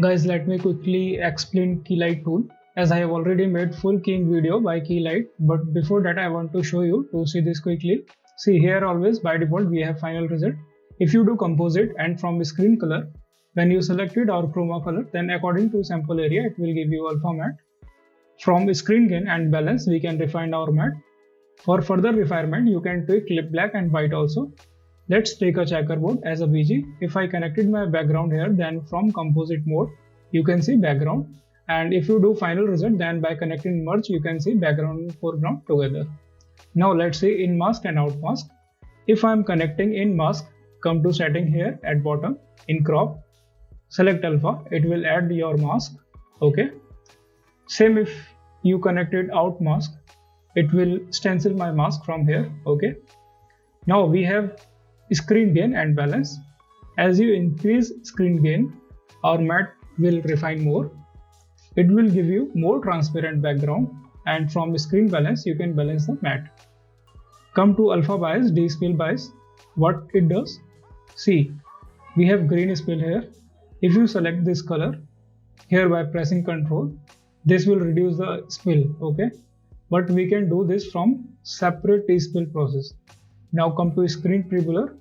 Guys, let me quickly explain keylight tool, as I have already made full keying video by keylight, but before that I want to show you to see this quickly. See here, always by default we have final result. If you do composite and from screen color, when you selected our chroma color, then according to sample area it will give you alpha matte. From screen gain and balance we can refine our matte. For further refinement you can tweak clip black and white also. Let's take a checkerboard as a BG. If I connected my background here, then from composite mode you can see background, and if you do final result, then by connecting merge you can see background and foreground together. Now let's see in mask and out mask. If I am connecting in mask, come to setting here at bottom, in crop, select alpha, it will add your mask. Okay, same if you connected out mask, it will stencil my mask from here. Okay, now we have screen gain and balance. As you increase screen gain, our matte will refine more. It will give you more transparent background, and from screen balance you can balance the matte. Come to alpha bias, de-spill bias. What it does? See, we have green spill here. If you select this color here by pressing Ctrl, this will reduce the spill. Okay, but we can do this from separate de-spill process. Now come to screen pre-blur.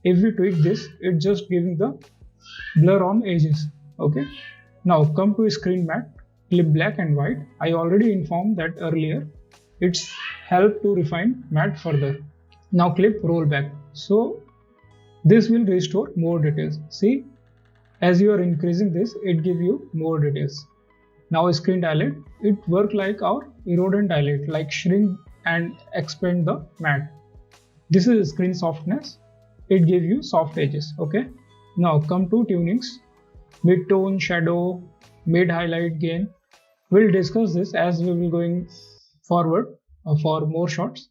If we tweak this, it's just giving the blur on edges. Okay. Now come to screen matte, clip black and white. I already informed that earlier. It's help to refine matte further. Now clip rollback. So this will restore more details. See, as you are increasing this, it gives you more details. Now screen dilate. It work like our erode and dilate, like shrink and expand the matte. This is screen softness. It gives you soft edges. Okay, now come to tunings, mid-tone, shadow, mid-highlight, gain. We'll discuss this as we will going forward for more shots.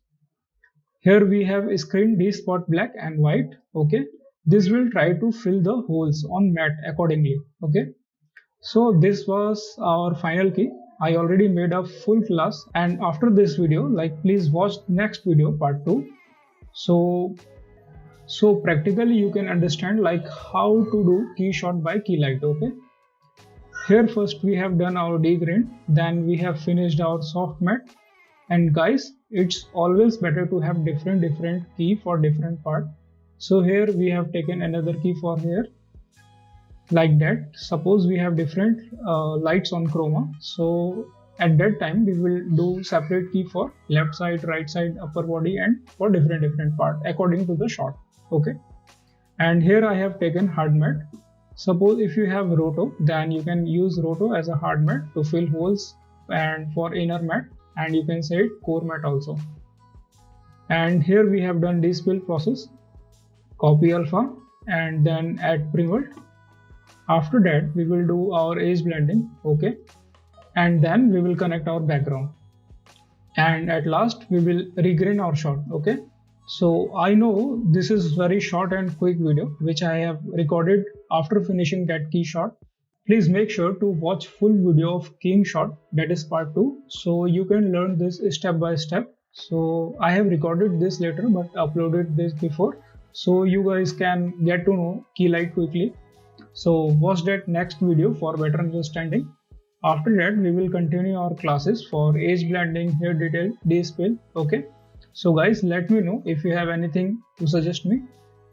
Here we have screen de-spot black and white. Okay, this will try to fill the holes on matte accordingly. Okay, so this was our final key. I already made a full class, and after this video, like, please watch next video part 2. So practically you can understand like how to do key shot by keylight. Okay, here first we have done our degrain, then we have finished our soft matte. And guys, it's always better to have different key for different part. So here we have taken another key for here, like that. Suppose we have different lights on chroma, so at that time we will do separate key for left side, right side, upper body, and for different part according to the shot. Okay, and here I have taken hard matte. Suppose if you have roto, then you can use roto as a hard matte to fill holes and for inner matte, and you can say it core matte also. And here we have done de-spill process, copy alpha and then add primate. After that we will do our edge blending. Okay, and then we will connect our background, and at last we will regrain our shot. Okay, so I know this is very short and quick video which I have recorded after finishing that key shot. Please make sure to watch full video of keying shot, that is part 2, so you can learn this step by step. So I have recorded this later but uploaded this before, so you guys can get to know keylight quickly. So watch that next video for better understanding. After that we will continue our classes for edge blending, hair detail, de-spill. Okay, so guys, let me know if you have anything to suggest me,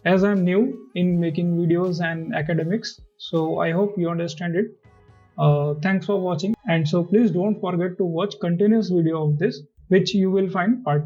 as I'm new in making videos and academics, so I hope you understand it. Thanks for watching, and so please don't forget to watch continuous video of this, which you will find part